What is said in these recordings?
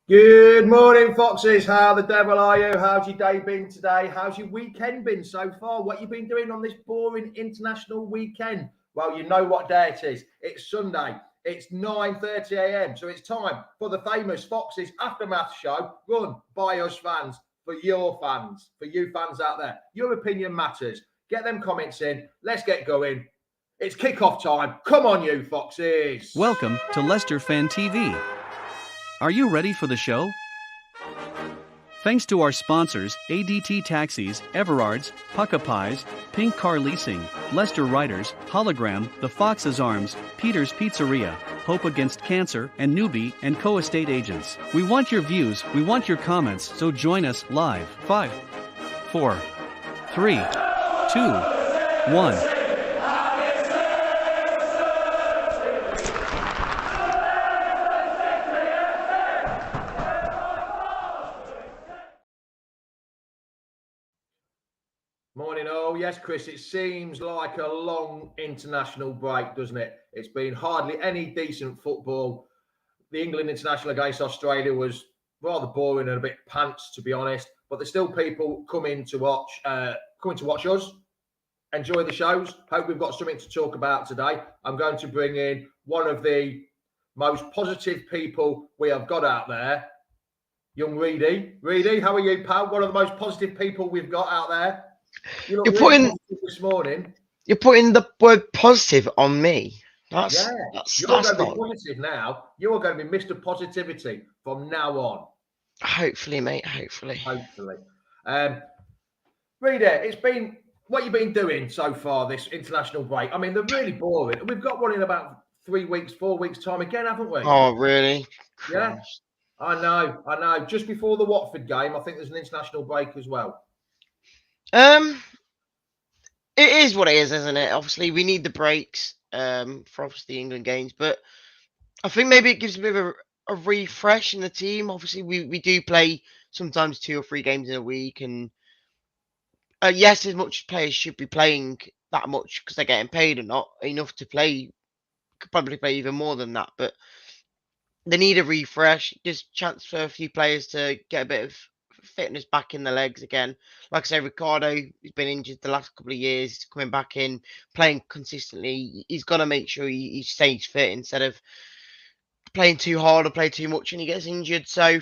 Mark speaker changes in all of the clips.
Speaker 1: Good morning, Foxes. How the devil are you? How's your day been today? How's your weekend been so far? What you been doing on this boring international weekend? Well, you know what day it is. It's Sunday. It's 9:30 a.m. So it's time for the famous Foxes Aftermath show run by us fans, for your fans, for you fans out there. Your opinion matters. Get them comments in. Let's get going. It's kickoff time. Come on, you Foxes.
Speaker 2: Welcome to Leicester Fan TV. Are you ready for the show? Thanks to our sponsors, ADT Taxis, Everard's, Pucka Pies, Pink Car Leasing, Leicester Riders, Hologram, The Fox's Arms, Peter's Pizzeria, Hope Against Cancer, and Newbie and Co-Estate Agents. We want your views, we want your comments, so join us live. 5, 4, 3, 2, 1.
Speaker 1: Morning all. Yes, Chris, it seems like a long international break, doesn't it? It's been hardly any decent football. The England international against Australia was rather boring and a bit pants, to be honest. But there's still people coming to watch us. Enjoy the shows. Hope we've got something to talk about today. I'm going to bring in one of the most positive people we have got out there, young Reedy. Reedy, how are you, pal? One of the most positive people we've got out there. You're putting this morning.
Speaker 3: You're putting the word positive on me.
Speaker 1: You're going to be positive now. You are going to be Mr. Positivity from now on.
Speaker 3: Hopefully, mate. Hopefully.
Speaker 1: Reader, it's been what you've been doing so far this international break. I mean, they're really boring. We've got one in about 3 weeks, 4 weeks time again, haven't we?
Speaker 3: Oh, really?
Speaker 1: Yeah. I know. Just before the Watford game, I think there's an international break as well.
Speaker 3: It is what it is, isn't it? Obviously, we need the breaks for obviously the England games, but I think maybe it gives a bit of a refresh in the team. Obviously, we do play sometimes 2 or 3 games in a week, and yes, as much as players should be playing that much because they're getting paid or not enough to play, could probably play even more than that, but they need a refresh. Just chance for a few players to get a bit of fitness back in the legs again. Like I say, Ricardo, he's been injured the last couple of years. He's coming back in, playing consistently. He's got to make sure he stays fit instead of playing too hard or play too much and he gets injured. So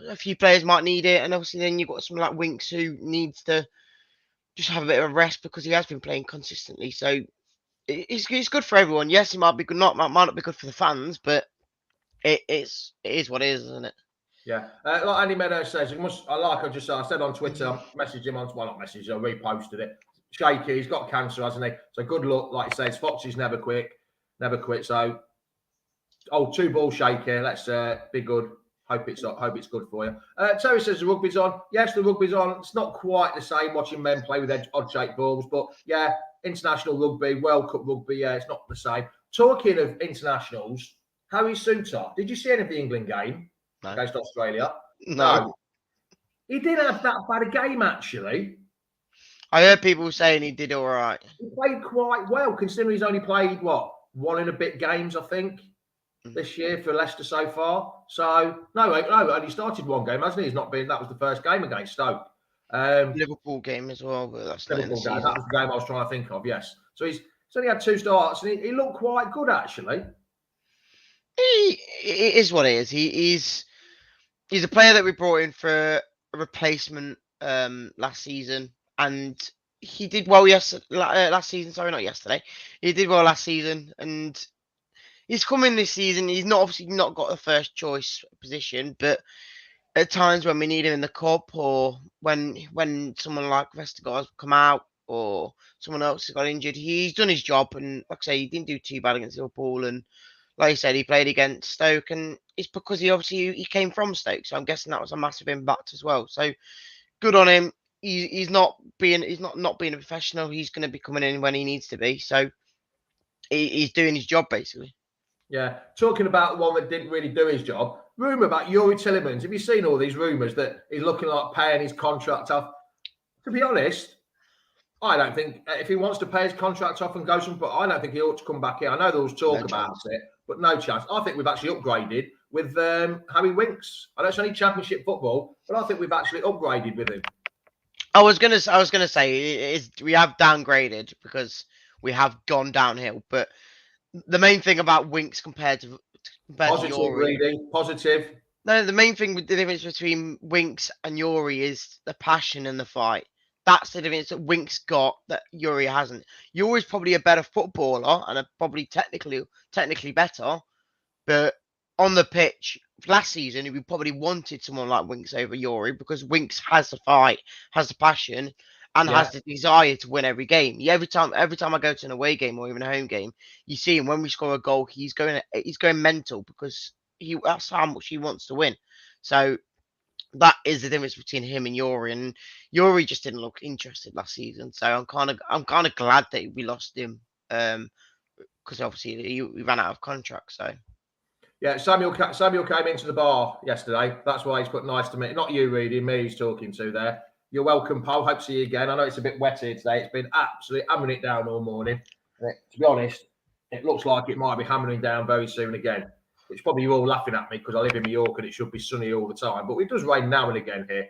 Speaker 3: a few players might need it. And obviously then you've got someone like Winks who needs to just have a bit of a rest because he has been playing consistently. So it's good for everyone. Yes, it might be good, might not be good for the fans, but it is what it is, isn't it?
Speaker 1: Yeah, like Andy Meadows says, I said on Twitter, I messaged him on, well, not messaged, I reposted it. Shaky, he's got cancer, hasn't he? So good luck. Like he says, Foxes never quit. So, 2 ball shaky. Let's be good. Hope it's good for you. Terry says the rugby's on. Yes, the rugby's on. It's not quite the same watching men play with odd-shaped balls, but yeah, international rugby, World Cup rugby, yeah, it's not the same. Talking of internationals, Harry Souttar, did you see any of the England game?
Speaker 3: No.
Speaker 1: Against Australia?
Speaker 3: No.
Speaker 1: He didn't have that bad a game, actually.
Speaker 3: I heard people saying he did all right.
Speaker 1: He played quite well, considering he's only played, 1 and a bit games, I think, this year for Leicester so far. So, no, only started 1 game, hasn't he? That was the first game against Stoke.
Speaker 3: Liverpool game as well, but that's not in the season.
Speaker 1: That was the game I was trying to think of, yes. So he's only had 2 starts, and he looked quite good, actually.
Speaker 3: It is what it is. He's a player that we brought in for a replacement last season, and he did well last season. Sorry, not yesterday. He did well last season, and he's come in this season. He's obviously not got a first choice position, but at times when we need him in the cup, or when someone like Vestergaard come out, or someone else has got injured, he's done his job. And like I say, he didn't do too bad against Liverpool, and like I said, he played against Stoke, and it's because he came from Stoke. So I'm guessing that was a massive impact as well. So good on him. He's not not being a professional. He's going to be coming in when he needs to be. So he's doing his job basically.
Speaker 1: Yeah, talking about the one that didn't really do his job. Rumour about Yuri Tillemans. Have you seen all these rumours that he's looking like paying his contract off? To be honest, I don't think if he wants to pay his contract off and go but I don't think he ought to come back here. I know there was talk about it, but no chance. I think we've actually upgraded with Harry Winks. I know it's only Championship football, but I think we've actually upgraded with him.
Speaker 3: I was gonna say we have downgraded because we have gone downhill, but the main thing about Winks compared to Yuri,
Speaker 1: reading, positive.
Speaker 3: No, the main thing with the difference between Winks and Yuri is the passion and the fight. That's the difference that Winks got that Yuri hasn't. Yuri's probably a better footballer and probably technically better, but on the pitch last season we probably wanted someone like Winks over Yuri because Winks has the fight, has the passion, and has the desire to win every game. Every time I go to an away game or even a home game, you see him when we score a goal, he's going mental because that's how much he wants to win. So that is the difference between him and Yuri just didn't look interested last season. So I'm kind of glad that we lost him because obviously he ran out of contract. So
Speaker 1: yeah, Samuel came into the bar yesterday. That's why he's put nice to me. Not you, reading me. He's talking to there. You're welcome, Paul. Hope to see you again. I know it's a bit wet here today. It's been absolutely hammering it down all morning. To be honest, it looks like it might be hammering down very soon again. Which probably you're all laughing at me because I live in New York and it should be sunny all the time. But it does rain now and again here.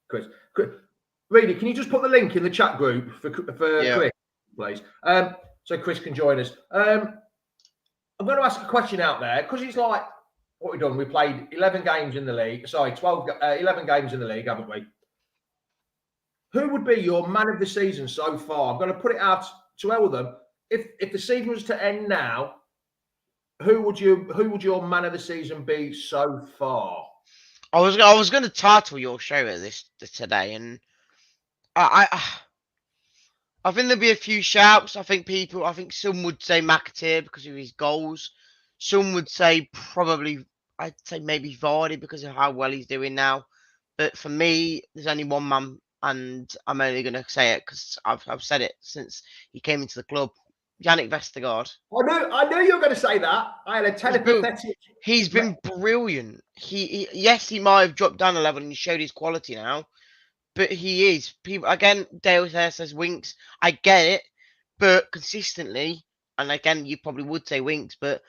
Speaker 1: Chris, Reedy, can you just put the link in the chat group for Chris, please? So Chris can join us. I'm going to ask a question out there because it's like, what we've done, we played 11 games in the league. Sorry, 11 games in the league, haven't we? Who would be your man of the season so far? I'm going to put it out to all of them. If the season was to end now, who would your man of the season be so far?
Speaker 3: I was going to title your show at this today, and I think there'll be a few shouts. I think some would say McAteer because of his goals. Some would say I'd say maybe Vardy because of how well he's doing now. But for me, there's only one man, and I'm only going to say it because I've said it since he came into the club. Yannick Vestergaard.
Speaker 1: I knew you were going to say that. I had a telepathetic.
Speaker 3: He's been brilliant. He might have dropped down a level and he showed his quality now, but he is. People again. Dale there says Winks. I get it, but consistently, and again, you probably would say Winks, but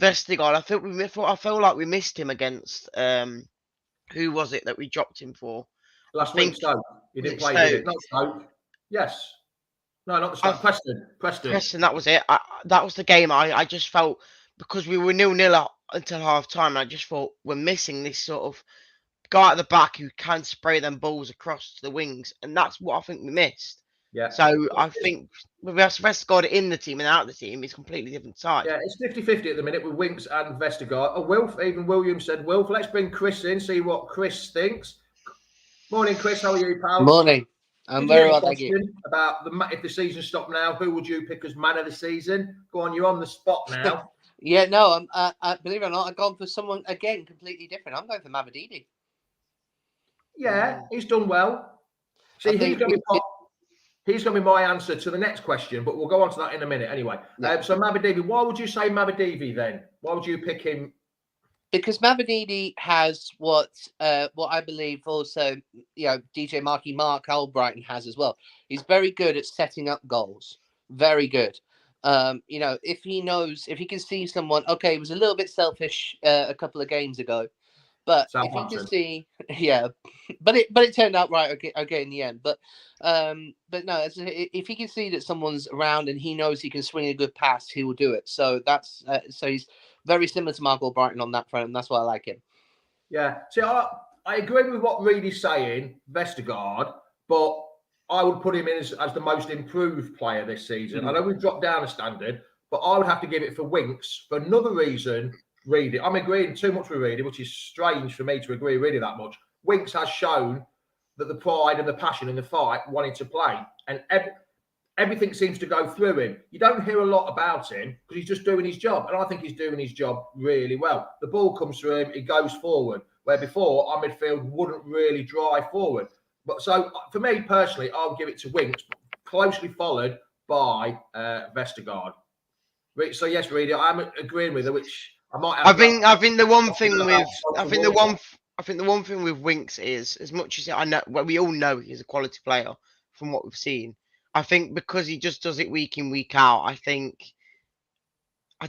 Speaker 3: Vestergaard. I feel like we missed him against. Who was it that we dropped him for?
Speaker 1: Last week, Stoke. He didn't play, did it? Not Stoke. Yes. No, not the Stoke. Preston.
Speaker 3: That was it. That was the game. I just felt because we were 0-0 until half time. I just thought we're missing this sort of guy at the back who can spray them balls across the wings, and that's what I think we missed.
Speaker 1: Yeah.
Speaker 3: So I think with Vestergaard in the team and out of the team, it's completely different side.
Speaker 1: Yeah, it's 50-50 at the minute with Winks and Vestergaard. Oh, Wilf, even William said Wilf. Let's bring Chris in, see what Chris thinks. Morning, Chris. How are you, pal?
Speaker 4: Morning. I'm very well, thank you.
Speaker 1: About if the season stopped now, who would you pick as man of the season? Go on, you're on the spot now.
Speaker 4: Yeah, no, believe it or not, I've gone for someone again completely different. I'm going for Mavididi.
Speaker 1: Yeah, he's done well. See, he's going to be my answer to the next question, but we'll go on to that in a minute anyway. Yeah. So Mavididi, why would you say Mavididi then? Why would you pick him?
Speaker 4: Because Mavididi has what I believe also, DJ Mark Albrighton has as well. He's very good at setting up goals. Very good. If he can see someone, okay, he was a little bit selfish a couple of games ago, but if he can see, but it turned out right okay in the end. But no, if he can see that someone's around and he knows he can swing a good pass, he will do it. So that's so he's very similar to Mark Albrighton on that front, and that's why I like him.
Speaker 1: Yeah. See, I agree with what Reedy's saying, Vestergaard, but I would put him in as the most improved player this season. Mm-hmm. I know we've dropped down a standard, but I would have to give it for Winks for another reason. Reedy, I'm agreeing too much with Reedy, which is strange for me to agree really that much. Winks has shown that the pride and the passion and the fight wanting to play, and everything seems to go through him. You don't hear a lot about him because he's just doing his job, and I think he's doing his job really well. The ball comes through him, he goes forward, where before our midfield wouldn't really drive forward. But so for me personally, I'll give it to Winks, closely followed by Vestergaard. So yes, Reedy, I'm agreeing with her, which I might have.
Speaker 3: I think the one thing with
Speaker 1: controversial.
Speaker 3: I think the one thing with Winks is, as much as I know, well, we all know he's a quality player from what we've seen. I think because he just does it week in, week out. I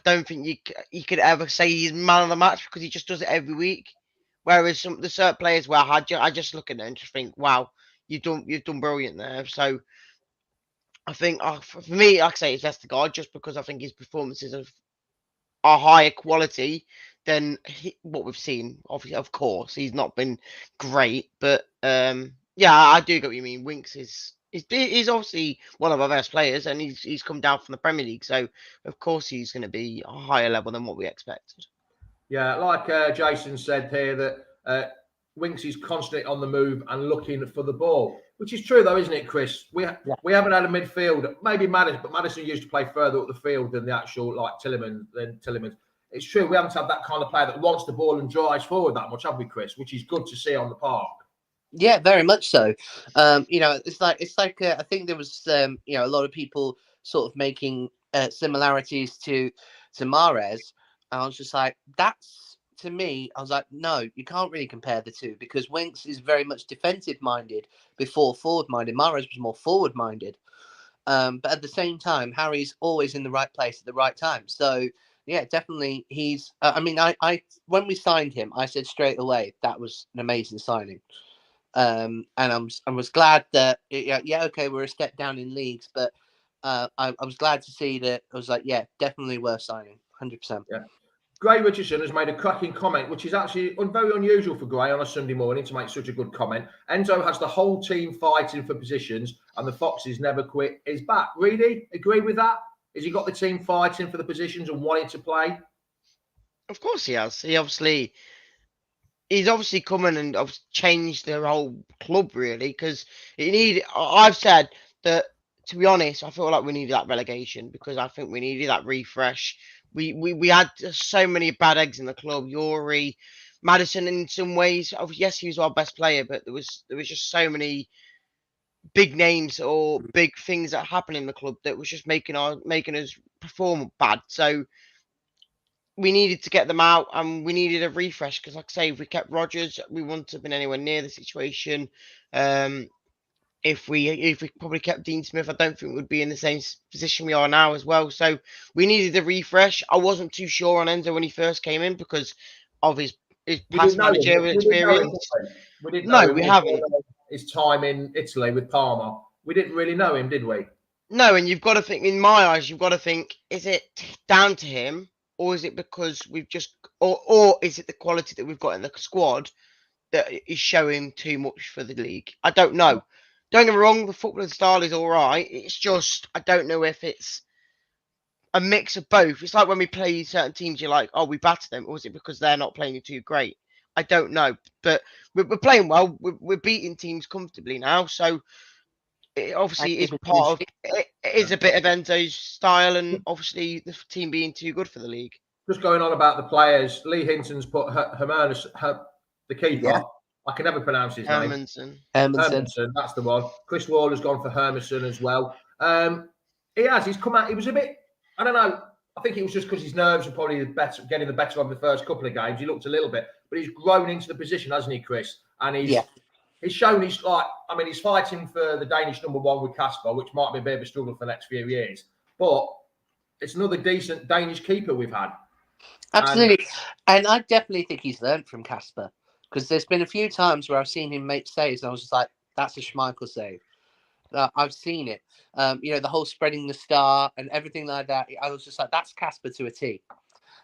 Speaker 3: don't think you could ever say he's man of the match because he just does it every week. Whereas the certain players where I just look at them and just think, wow, you've done brilliant there. So I think for me, like I say, it's Vestergaard just because I think his performances are higher quality than what we've seen. Obviously, of course, he's not been great, but yeah, I do get what you mean. Winks he's obviously one of our best players, and he's come down from the Premier League, so of course he's going to be a higher level than what we expected.
Speaker 1: Yeah, like Jason said here, that Winks is constantly on the move and looking for the ball, which is true though, isn't it, Chris? We haven't had a midfield, maybe Madison, but Madison used to play further up the field than the actual like Tillemans. It's true, we haven't had that kind of player that wants the ball and drives forward that much, have we, Chris? Which is good to see on the park.
Speaker 4: Yeah, very much so. It's like I think there was a lot of people sort of making similarities to Mahrez. And I was just like, that's to me. I was like, no, you can't really compare the two because Winks is very much defensive minded before forward minded. Mahrez was more forward minded. But at the same time, Harry's always in the right place at the right time. So yeah, definitely he's. I when we signed him, I said straight away that was an amazing signing. And I was glad that okay, we're a step down in leagues, but I was glad to see that. I was like, yeah, definitely worth signing, 100%.
Speaker 1: Yeah. Gray Richardson has made a cracking comment, which is actually very unusual for Gray on a Sunday morning to make such a good comment. Enzo has the whole team fighting for positions, and the Foxes never quit. Is back. Reedy, agree with that? Has he got the team fighting for the positions and wanting to play?
Speaker 3: Of course he has. He's obviously come in and changed the whole club really because I've said that, to be honest, I feel like we needed that relegation because I think we needed that refresh. We had so many bad eggs in the club. Yuri, Madison, in some ways, yes, he was our best player, but there was just so many big names or big things that happened in the club that was just making us perform bad. So we needed to get them out and we needed a refresh because, like I say, if we kept Rodgers, we wouldn't have been anywhere near the situation. If we probably kept Dean Smith, I don't think we'd be in the same position we are now as well. So we needed a refresh. I wasn't too sure on Enzo when he first came in because of his past managerial experience.
Speaker 1: We didn't know him.
Speaker 3: We haven't.
Speaker 1: His time in Italy with Parma. We didn't really know him, did we?
Speaker 3: No, and you've got to think, in my eyes, is it down to him? Or is it because we've just, or is it the quality that we've got in the squad that is showing too much for the league? I don't know. Don't get me wrong, the footballing style is all right. It's just, I don't know if it's a mix of both. It's like when we play certain teams, you're like, oh, we battered them. Or is it because they're not playing too great? I don't know. But we're playing well. We're beating teams comfortably now. So it obviously is part of it. It is a bit of Enzo's style, and obviously the team being too good for the league.
Speaker 1: Just going on about the players, Lee Hinton's put the keeper. Yeah. I can never pronounce his name. Hermanson, that's the one. Chris Waller's gone for Hermanson as well. He's come out. He was a bit, I don't know. I think it was just because his nerves were probably getting the better of the first couple of games. He looked a little bit, but he's grown into the position, hasn't he, Chris? And he's shown he's fighting for the Danish number one with Kasper, which might be a bit of a struggle for the next few years. But it's another decent Danish keeper we've had.
Speaker 4: Absolutely. And I definitely think he's learned from Kasper because there's been a few times where I've seen him make saves and I was just like, that's a Schmeichel save. I've seen it. The whole spreading the star and everything like that. I was just like, that's Kasper to a T.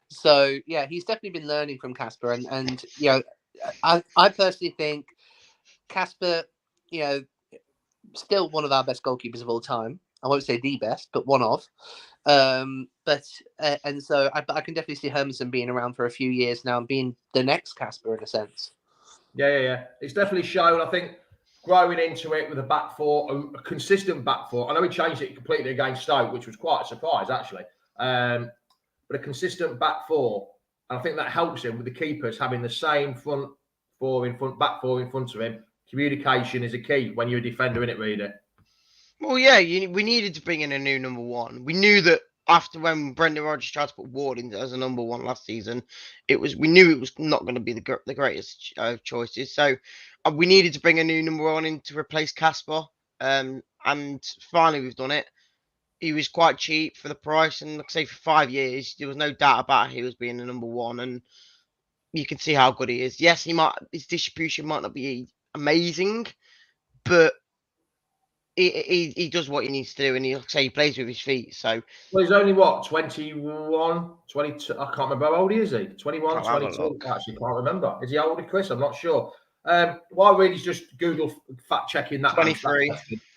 Speaker 4: So, yeah, he's definitely been learning from Kasper. And I personally think Kasper, still one of our best goalkeepers of all time. I won't say the best, but one of. I can definitely see Hermanson being around for a few years now and being the next Kasper in a sense.
Speaker 1: Yeah. It's definitely shown, I think, growing into it with a back four, a consistent back four. I know he changed it completely against Stoke, which was quite a surprise, actually. But a consistent back four. And I think that helps him with the keepers having the same back four in front of him, communication is a key when you're a defender, innit, Reader?
Speaker 3: Well, yeah, we needed to bring in a new number one. We knew that after when Brendan Rodgers tried to put Ward in as a number one last season, we knew it was not going to be the greatest choices. So we needed to bring a new number one in to replace Casper. And finally we've done it. He was quite cheap for the price, and like I say, for 5 years, there was no doubt about he was being the number one, and you can see how good he is. Yes, his distribution might not be amazing, but he does what he needs to do, and he plays with his feet. So
Speaker 1: well, he's only what, 21, 22? I can't remember how old he is. He 21, 22. Actually, can't remember. Is he older, Chris? I'm not sure. While Reedy's just Google fact checking that.
Speaker 3: 23.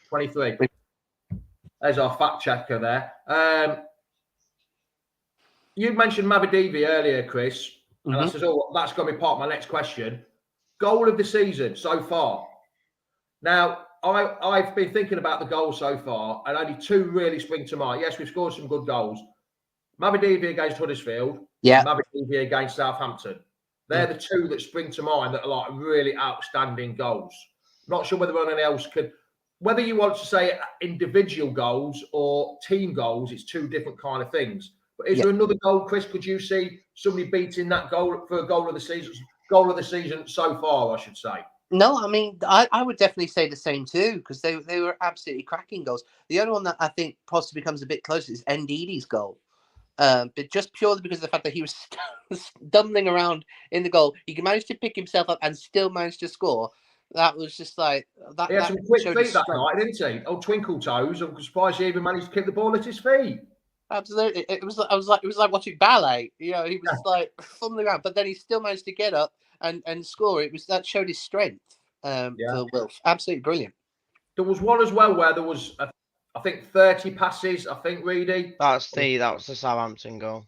Speaker 1: 23. There's our fact checker there. You mentioned Mabadivi earlier, Chris, and I said, "Oh, that's going to be part of my next question." Goal of the season so far. Now, I've been thinking about the goals so far, and only 2 really spring to mind. Yes, we've scored some good goals. Mabadivi against Huddersfield, Mabadivi against Southampton. They're the 2 that spring to mind that are like really outstanding goals. Not sure whether anyone else could, whether you want to say individual goals or team goals, it's 2 different kind of things. But is there another goal, Chris? Could you see somebody beating that goal for a goal of the season? Goal of the season so far, I should say.
Speaker 4: No, I mean, I would definitely say the same too, because they were absolutely cracking goals. The only one that I think possibly becomes a bit closer is Ndidi's goal. But just purely because of the fact that he was stumbling around in the goal, he managed to pick himself up and still managed to score. That was just like that.
Speaker 1: He had some quick feet that night, didn't he? Oh, twinkle toes! I'm surprised he even managed to kick the ball at his feet.
Speaker 4: Absolutely, it was like watching ballet. You know, he was like fumbling around, but then he still managed to get up and score. That showed his strength. For Wilf, absolutely brilliant.
Speaker 1: There was one as well where there was, I think, 30 passes. I think, Reedy.
Speaker 3: That was the Southampton goal.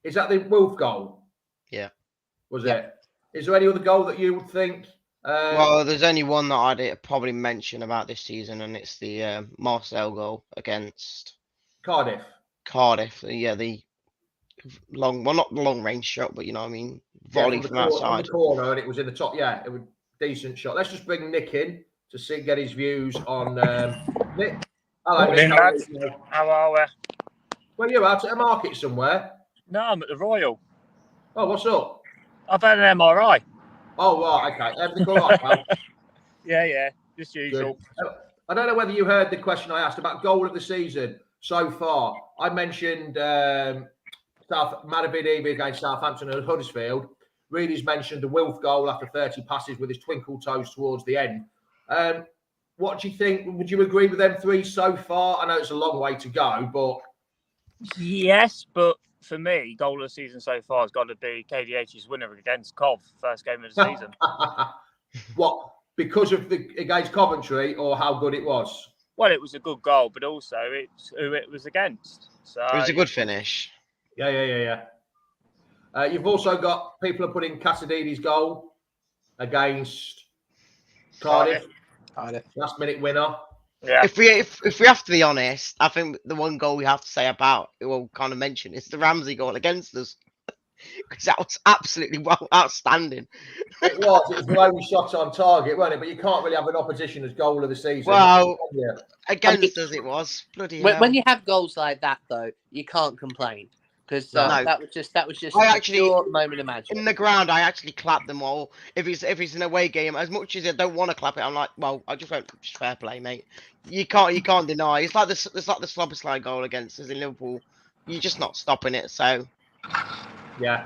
Speaker 1: Is that the Wilf goal?
Speaker 3: Yeah.
Speaker 1: Was it? Is there any other goal that you would think?
Speaker 3: Well, there's only one that I'd probably mention about this season, and it's the Marcel goal against
Speaker 1: Cardiff.
Speaker 3: Yeah, the long, well, not the long range shot, but you know what I mean, volley from outside.
Speaker 1: On the corner, and it was in the top. Yeah, it was a decent shot. Let's just bring Nick in to get his views on Nick. Hello, Nick.
Speaker 5: Lads. How are we?
Speaker 1: Well, you're out at a market somewhere.
Speaker 5: No, I'm at the Royal.
Speaker 1: Oh, what's up?
Speaker 5: I've had an MRI.
Speaker 1: Oh, right, okay. Everything all right, pal?
Speaker 5: Yeah, just usual.
Speaker 1: Good. I don't know whether you heard the question I asked about goal of the season so far. I mentioned Mabadivi against Southampton and Huddersfield. Reedy's mentioned the Wilf goal after 30 passes with his twinkle toes towards the end. What do you think? Would you agree with them 3 so far? I know it's a long way to go, but...
Speaker 5: Yes, but for me, goal of the season so far has got to be KDH's winner against Cov, first game of the season.
Speaker 1: What? Because of against Coventry, or how good it was?
Speaker 5: Well, it was a good goal, but also it's who it was against. So
Speaker 3: it was a good finish.
Speaker 1: Yeah. You've also got people are putting Casadidi's goal against Cardiff. Last minute winner.
Speaker 5: Yeah.
Speaker 3: If we have to be honest, I think the one goal we have to say about, we'll kind of mention, is the Ramsey goal against us. Because that was absolutely outstanding.
Speaker 1: It was the only shot on target, wasn't it? But you can't really have an opposition as goal of the season.
Speaker 3: Well, against us it was. Bloody hell.
Speaker 4: When you have goals like that, though, you can't complain. Because that was just a pure moment of magic.
Speaker 3: In the ground, I actually clap them all. If it's an away game, as much as I don't want to clap it, I'm like, well, I just won't. Just fair play, mate. You can't deny. It's like the Slobberslide goal against us in Liverpool. You're just not stopping it. So.
Speaker 1: Yeah.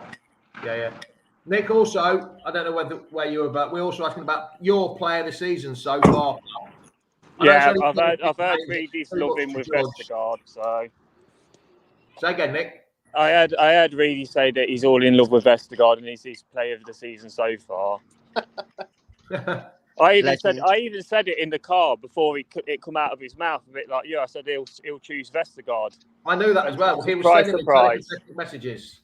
Speaker 1: Nick, also, I don't know where you were, but we're also asking about your player of the season so far.
Speaker 5: Yeah, I've heard Reedy's loving with Vestergaard. So.
Speaker 1: Say again, Nick.
Speaker 5: I heard Reedy say that he's all in love with Vestergaard and he's his player of the season so far. I even said it in the car before it come out of his mouth. A bit like, I said he'll choose Vestergaard.
Speaker 1: I knew that as well. He was sending messages.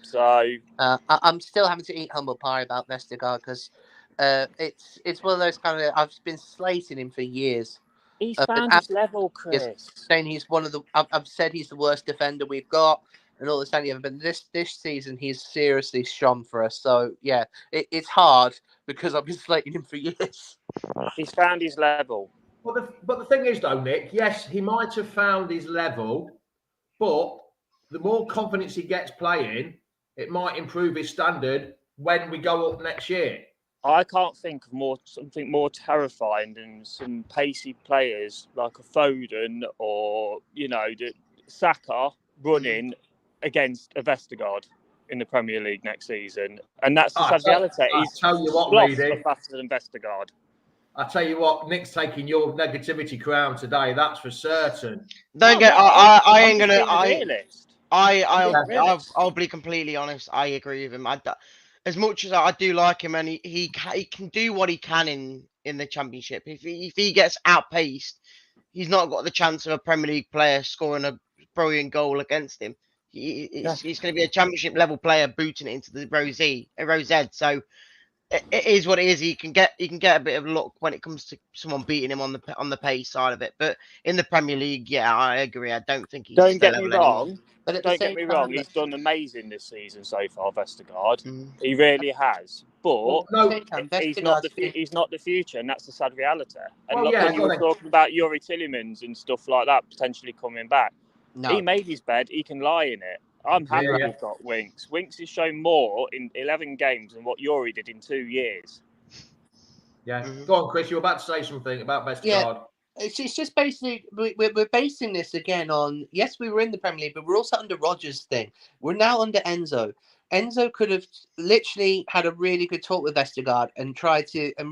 Speaker 5: So
Speaker 4: I'm still having to eat humble pie about Vestergaard because it's one of those kind of, I've been slating him for years.
Speaker 5: He's found his level, Chris.
Speaker 4: Saying he's one of the. I've said he's the worst defender we've got, and all this and the other. But this season, he's seriously shone for us. So yeah, it's hard because I've been slating him for years.
Speaker 5: He's found his level.
Speaker 1: But the thing is, though, Nick, yes, he might have found his level, but the more confidence he gets playing, it might improve his standard when we go up next year.
Speaker 5: I can't think of something more terrifying than some pacey players like a Foden or, the Saka running against a Vestergaard in the Premier League next season. And that's the sad reality. He's faster than Vestergaard.
Speaker 1: I tell you what, Nick's taking your negativity crown today. That's for certain.
Speaker 3: I ain't gonna. I'll be completely honest. I agree with him. As much as I do like him, and he can do what he can in the Championship. If he gets outpaced, he's not got the chance of a Premier League player scoring a brilliant goal against him. He's going to be a Championship level player booting it into the Rosette. So it is what it is. He can get a bit of luck when it comes to someone beating him on the pace side of it. But in the Premier League, yeah, I agree. I don't think he's.
Speaker 5: Don't get me wrong. But don't get me wrong. He's done amazing this season so far, Vestergaard. He really has. But he's not the future, and that's the sad reality. And when you were talking about Yuri Tillemans and stuff like that potentially coming back, he made his bed. He can lie in it. I'm happy we've got Winks. Winks has shown more in 11 games than what Yuri did in 2 years.
Speaker 1: Yeah. Go on, Chris. You were about to say something about Vestergaard.
Speaker 4: Yeah. It's just basically, we're basing this again on, yes, we were in the Premier League, but we're also under Rodgers' thing. We're now under Enzo. Enzo could have literally had a really good talk with Vestergaard and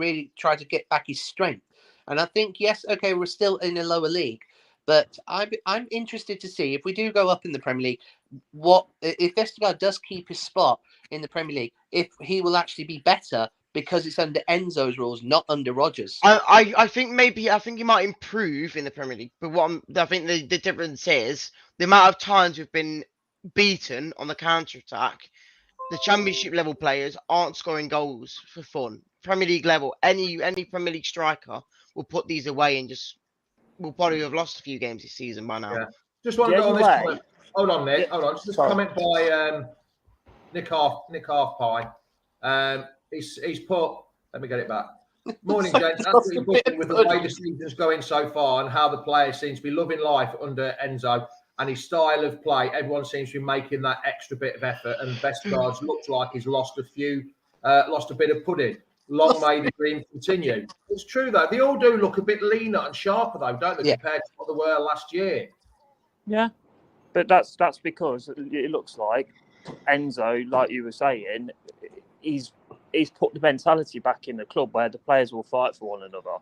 Speaker 4: really try to get back his strength. And I think, yes, okay, we're still in a lower league. But I'm interested to see if we do go up in the Premier League, if Vestergaard does keep his spot in the Premier League, if he will actually be better because it's under Enzo's rules, not under Rodgers.
Speaker 3: I think he might improve in the Premier League, but I think the difference is the amount of times we've been beaten on the counter attack. The Championship level players aren't scoring goals for fun. Premier League level, any Premier League striker will put these away and we'll probably have lost a few games this season by now.
Speaker 1: Yeah. Just want to go on this comment. Hold on, Nick. Hold on. Just a comment by Nick Half Pie. He's put. Let me get it back. Morning, gents. Absolutely buzzing with the way the season's going so far and how the players seem to be loving life under Enzo and his style of play. Everyone seems to be making that extra bit of effort, and Vestergaard's looks like he's lost a bit of pudding. Long may the dream continue. It's true, though. They all do look a bit leaner and sharper, though, don't they, compared to what they were last year?
Speaker 5: Yeah. But that's because it looks like Enzo, like you were saying, he's put the mentality back in the club where the players will fight for one another.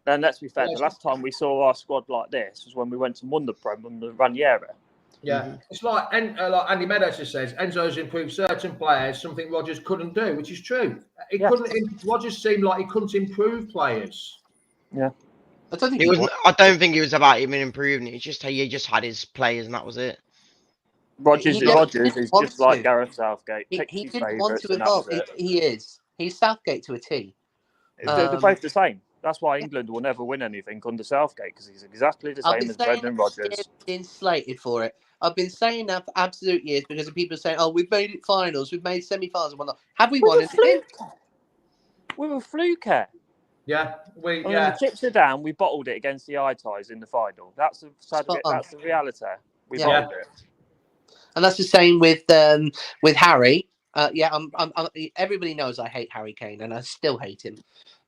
Speaker 5: And let's be fair, the last time we saw our squad like this was when we went and won the Prem under Ranieri.
Speaker 1: Yeah, It's like Andy Meadows just says, Enzo's improved certain players, something Rodgers couldn't do, which is true. Rodgers seemed like he couldn't improve players.
Speaker 5: Yeah.
Speaker 3: I don't think it was about even improving it. It's just he just had his players and that was it.
Speaker 5: Rodgers is just like Gareth Southgate.
Speaker 4: He didn't want to evolve. He is. He's Southgate to a T.
Speaker 5: They're both the same. That's why England will never win anything under Southgate, because he's exactly the same as Brendan Rodgers.
Speaker 4: Been slated for it. I've been saying that for absolute years because of people saying, "Oh, we've made it finals, we've made semi-finals and whatnot." Have we won anything?
Speaker 5: We were fluke.
Speaker 1: Yeah,
Speaker 5: when the chips are down, we bottled it against the Eye-Ties in the final. That's the reality. We bottled it.
Speaker 4: And that's the same with Harry. Everybody knows I hate Harry Kane, and I still hate him.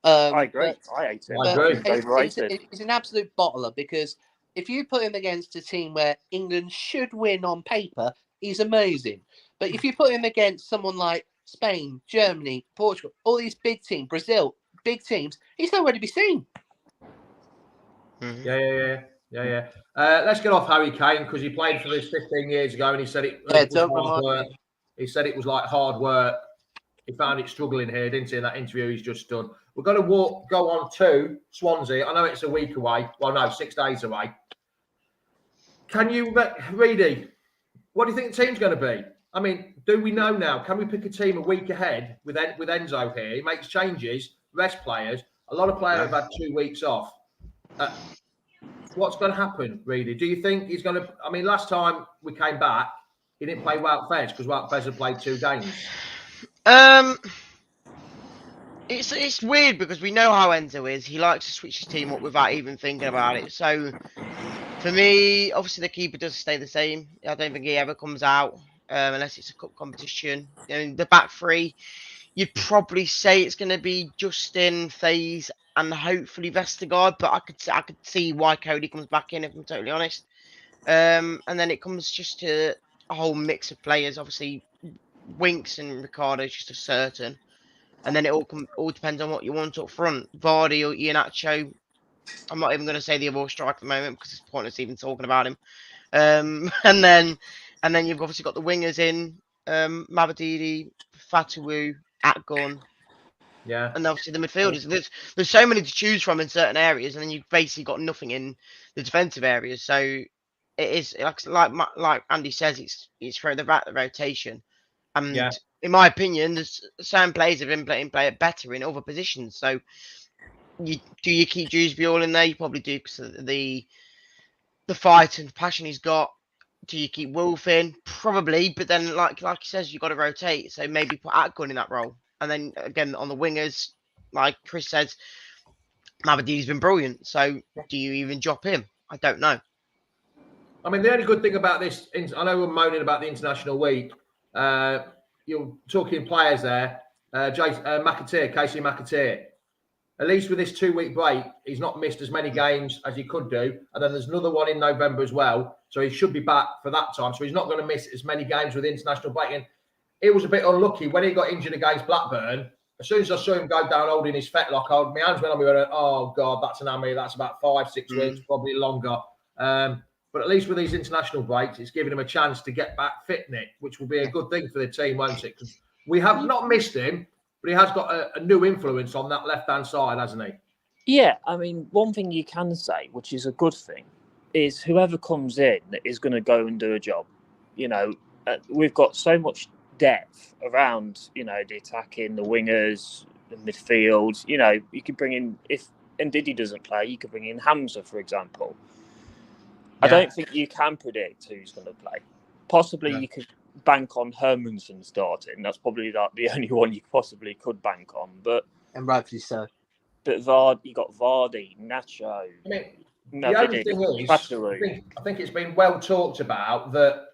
Speaker 5: I agree. I hate him.
Speaker 4: He's an absolute bottler because if you put him against a team where England should win on paper, he's amazing. But if you put him against someone like Spain, Germany, Portugal, all these big teams, Brazil, big teams, he's nowhere to be seen.
Speaker 1: Yeah. Let's get off Harry Kane because he played for this 15 years ago and he said it was hard work. He said it was like hard work. He found it struggling here, didn't he, in that interview he's just done. We're going to go on to Swansea. I know it's a week away. Well, no, 6 days away. Can you, Reedy, what do you think the team's going to be? I mean, do we know now? Can we pick a team a week ahead with Enzo here? He makes changes, rest players. A lot of players have had 2 weeks off. What's going to happen, Reedy? Do you think he's going to... I mean, last time we came back, he didn't play Wout Fez because Wout Fez had played 2 games.
Speaker 3: It's weird because we know how Enzo is. He likes to switch his team up without even thinking about it. So for me, obviously the keeper does stay the same. I don't think he ever comes out unless it's a cup competition. And the back three, you'd probably say it's going to be Justin, Faze, and hopefully Vestergaard. But I could see why Cody comes back in, if I'm totally honest. And then it comes just to a whole mix of players. Obviously, Winks and Ricardo is just a certain. And then it all depends on what you want up front. Vardy or Iheanacho. I'm not even going to say the other striker at the moment because it's pointless even talking about him. And then you've obviously got the wingers in Mabadidi, Fatawu, Atgun.
Speaker 1: Yeah.
Speaker 3: And obviously the midfielders. There's so many to choose from in certain areas, and then you've basically got nothing in the defensive areas. So it is like Andy says, it's for the rotation. And in my opinion, there's certain players have been playing better in other positions. So you keep Dewsbury all in there? You probably do because of the fight and passion he's got. Do you keep Wolf in? Probably, but then like he says, you've got to rotate. So maybe put Atgun in that role. And then again on the wingers, like Chris says, Mabadidi's been brilliant. So do you even drop him? I don't know.
Speaker 1: I mean, the only good thing about this, I know we're moaning about the international week. You're talking players there. Casey McAteer. At least with this 2-week break, he's not missed as many games as he could do. And then there's another one in November as well. So he should be back for that time. So he's not going to miss as many games with the international break. And it was a bit unlucky when he got injured against Blackburn. As soon as I saw him go down holding his fetlock, my hands went on me and oh, God, that's an hammy. That's about 5-6 weeks, probably longer. But at least with these international breaks, it's giving him a chance to get back fit, Nick, which will be a good thing for the team, won't it? Because we have not missed him, but he has got a new influence on that left-hand side, hasn't he?
Speaker 5: Yeah, I mean, one thing you can say, which is a good thing, is whoever comes in is going to go and do a job. You know, we've got so much depth around, you know, the attacking, the wingers, the midfield. You know, you could bring in, if Ndidi doesn't play, you could bring in Hamza, for example. I don't think you can predict who's going to play. Possibly you could bank on Hermansen starting. That's probably the only one you possibly could bank on.
Speaker 4: And rightfully so.
Speaker 5: But you got Vardy, Nacho.
Speaker 1: I mean, the only thing is, I think it's been well talked about that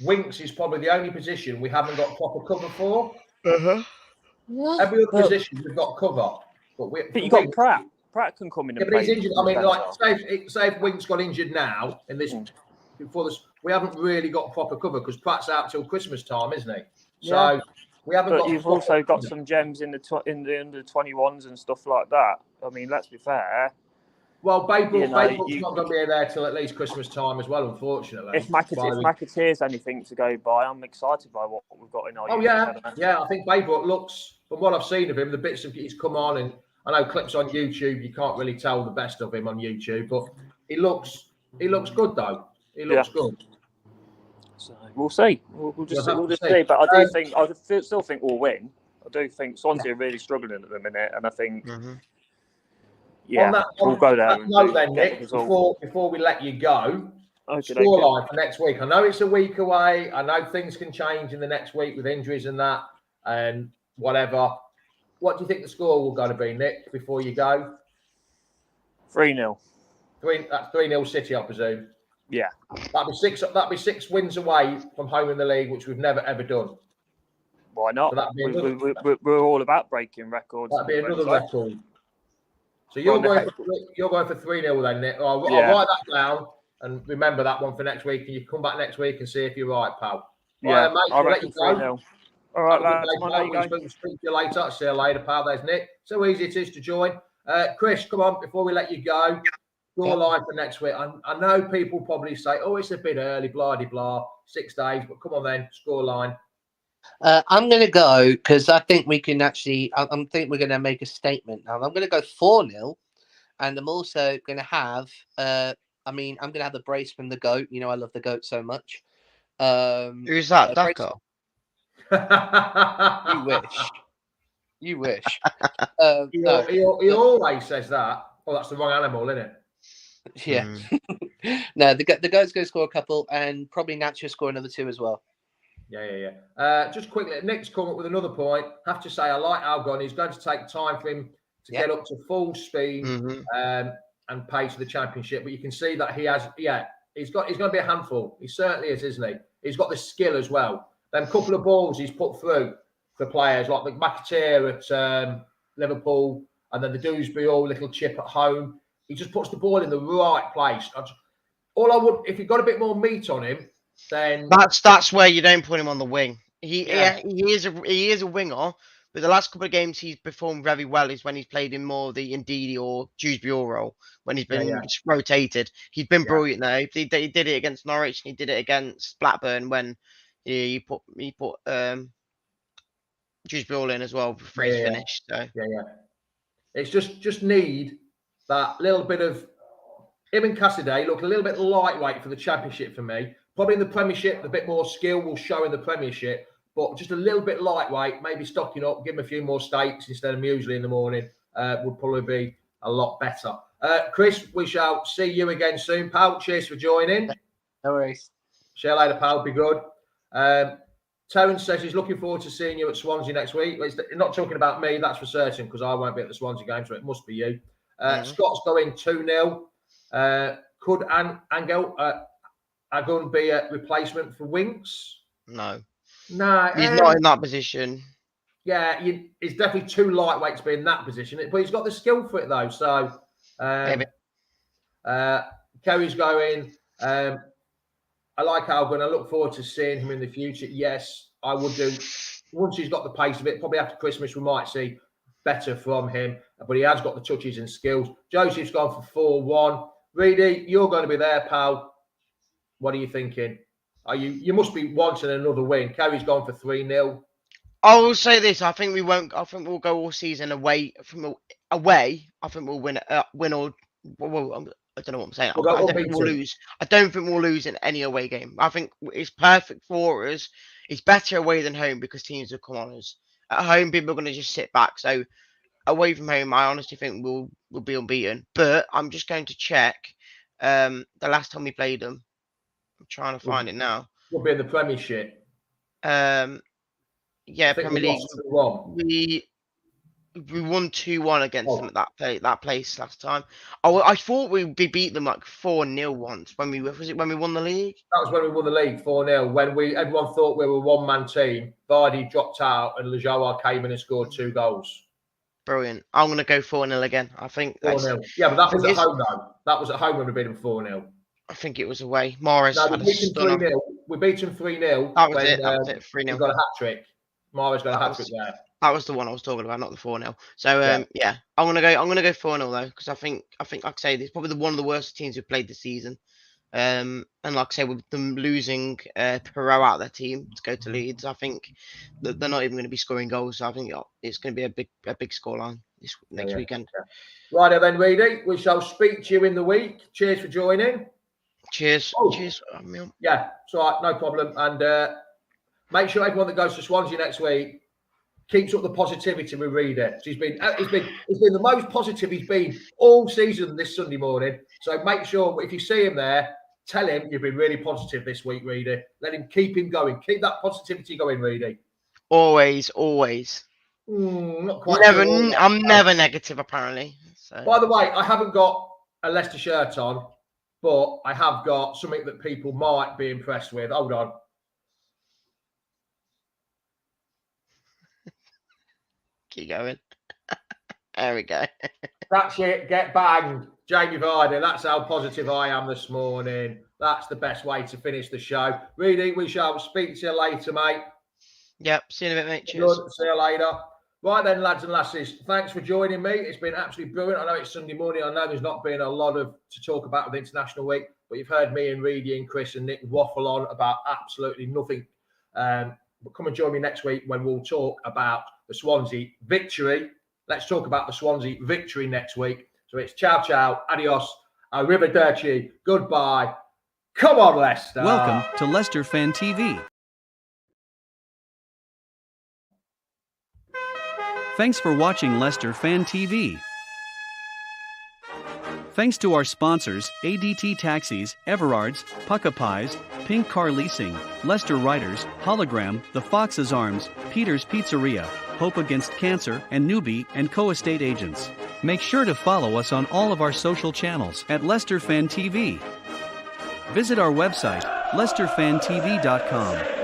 Speaker 1: Winks is probably the only position we haven't got proper cover for. Every other position we've got cover. But
Speaker 5: you got Pratt. Pratt can come in and
Speaker 1: play. But he's injured. I mean, like, say if Winks got injured now in this before this, we haven't really got proper cover because Pratt's out till Christmas time, isn't he? So we haven't. But
Speaker 5: you've also got some gems in the under 21s and stuff like that. I mean, let's be fair.
Speaker 1: Well, Babel's not going to be there till at least Christmas time as well, unfortunately.
Speaker 5: If McAteer's anything to go by, I'm excited by what we've got in our
Speaker 1: I think Babel looks, from what I've seen of him, the bits of he's come on, and I know clips on YouTube, you can't really tell the best of him on YouTube, but he looks good though. He looks good.
Speaker 5: So we'll see. We'll just see. But I still think we'll win. I do think Swansea are really struggling at the minute, and I think. We'll go there.
Speaker 1: Then, Nick, before we let you go, scoreline for next week. I know it's a week away. I know things can change in the next week with injuries and that and whatever. What do you think the score will going to be, Nick, before you go?
Speaker 5: 3-0.
Speaker 1: That's 3-0 City, I presume.
Speaker 5: Yeah.
Speaker 1: That'd be 6 wins away from home in the league, which we've never ever done.
Speaker 5: Why not? So we're all about breaking records.
Speaker 1: That'd be another record. So you're going for 3-0 then, Nick. I'll write that down and remember that one for next week. And you come back next week and see if you're right, pal.
Speaker 5: Yeah,
Speaker 1: mate,
Speaker 5: I'll let you go. All right, lads.
Speaker 1: We'll speak to you later. See you later, pal. There's Nick. So easy it is to join. Chris, come on, before we let you go, scoreline for next week. I know people probably say, oh, it's a bit early, blah, blah, blah, 6 days. But come on then, scoreline.
Speaker 4: I'm going to go because I think we can actually. I think we're going to make a statement now. I'm going to go 4-0, and I'm also going to have. I'm going to have the brace from the goat. You know, I love the goat so much.
Speaker 3: Who's that? Daka.
Speaker 4: You wish.
Speaker 1: He always says that. Oh, that's the wrong animal, isn't it?
Speaker 4: Yeah. No, the goat's going to score a couple, and probably Nacho score another 2 as well.
Speaker 1: Just quickly, Nick's come up with another point. Have to say, I like Algon. He's going to take time for him to get up to full speed and pace for the Championship. But you can see that he has, he's going to be a handful. He certainly is, isn't he? He's got the skill as well. Them couple of balls he's put through for players like the McAteer at Liverpool and then the Dewsbury little chip at home. He just puts the ball in the right place. If he got a bit more meat on him, then
Speaker 3: that's where you don't put him on the wing. He is a winger, but the last couple of games he's performed very well is when he's played in more the Ndidi or Dewsbury role when he's been rotated. He's been brilliant there. He did it against Norwich and he did it against Blackburn when he put Dewsbury in as well before he's finished. So
Speaker 1: it's just need that little bit of him and Cassidy look a little bit lightweight for the Championship for me. Probably in the Premiership, a bit more skill will show in the Premiership, but just a little bit lightweight, maybe stocking up, give him a few more steaks instead of muesli in the morning would probably be a lot better. Chris, we shall see you again soon, pal. Cheers for joining.
Speaker 4: No worries.
Speaker 1: See you later, pal. Be good. Terence says he's looking forward to seeing you at Swansea next week. He's not talking about me, that's for certain, because I won't be at the Swansea game, so it must be you. Scott's going 2-0. Could Angel Agun be a replacement for Winks?
Speaker 3: No. He's not in that position.
Speaker 1: Yeah, he's definitely too lightweight to be in that position, but he's got the skill for it though. So, Kerry's going. I like Algon. I look forward to seeing him in the future. Yes, I would do. Once he's got the pace of it, probably after Christmas, we might see better from him. But he has got the touches and skills. Joseph's gone for 4-1. Reedy, you're going to be there, pal. What are you thinking? You must be wanting another win. Kerry's gone for 3-0.
Speaker 3: I will say this: I think we won't. I think we'll go all season away. Away, I think we'll win or. Well, I don't know what I'm saying. I don't think we'll lose. I don't think we'll lose in any away game. I think it's perfect for us. It's better away than home because teams will come on us. At home, people are going to just sit back. So away from home, I honestly think we'll be unbeaten. But I'm just going to check the last time we played them. I'm trying to find it now.
Speaker 1: We'll be in the Premiership.
Speaker 3: Premier League. We won 2-1 against them at that place last time. I thought we'd beat them like 4-0 once when we won the league.
Speaker 1: That was when we won the league 4-0. When everyone thought we were a one-man team. Vardy dropped out and Lejoa came in and scored 2 goals.
Speaker 3: Brilliant. I'm going to go 4-0 again. I think
Speaker 1: 4-0. Yeah, but that was at home though. That was at home when we beat them 4-0.
Speaker 3: I think it was away. Morris
Speaker 1: we beat them 3-0. We beat them 3-0.
Speaker 3: That was it. 3-0.
Speaker 1: We got a hat trick. Morris got a hat trick there.
Speaker 3: That was the one I was talking about, not the 4-0. So I'm gonna go 4-0 though, because I think like I say, it's probably one of the worst teams we've played this season. And like I say, with them losing Perot out of their team to go to Leeds, I think that they're not even going to be scoring goals. So I think it's going to be a big scoreline this next weekend.
Speaker 1: Yeah. Right then, Reedy, we shall speak to you in the week. Cheers for joining.
Speaker 3: Cheers. Cheers.
Speaker 1: Yeah, it's all right, no problem. And make sure everyone that goes to Swansea next week keeps up the positivity with Reedy. He's been the most positive he's been all season this Sunday morning. So make sure if you see him there, tell him you've been really positive this week, Reedy. Let him keep him going. Keep that positivity going, Reedy.
Speaker 3: Always.
Speaker 1: Not quite
Speaker 3: I'm never negative, apparently. So.
Speaker 1: By the way, I haven't got a Leicester shirt on, but I have got something that people might be impressed with. Hold on.
Speaker 3: Keep going. There we go.
Speaker 1: That's it. Get banged. Jamie Vardy. That's how positive I am this morning. That's the best way to finish the show. Reedy, we shall speak to you later, mate.
Speaker 3: Yep. See you in a bit, mate. Cheers.
Speaker 1: Good. See you later. Right then, lads and lasses. Thanks for joining me. It's been absolutely brilliant. I know it's Sunday morning. I know there's not been a lot to talk about with International Week, but you've heard me and Reedy and Chris and Nick waffle on about absolutely nothing. But come and join me next week when we'll talk about the Swansea victory. Let's talk about the Swansea victory next week. So it's ciao, ciao, adios, arrivederci, goodbye. Come on, Leicester.
Speaker 2: Welcome to Leicester Fan TV. Thanks for watching Leicester Fan TV. Thanks to our sponsors, ADT Taxis, Everard's, Pucka Pies, Pink Car Leasing, Leicester Riders, Hologram, The Fox's Arms, Peter's Pizzeria, Hope Against Cancer, and Newbie & Co Estate Agents. Make sure to follow us on all of our social channels at Leicester Fan TV. Visit our website, leicesterfantv.com.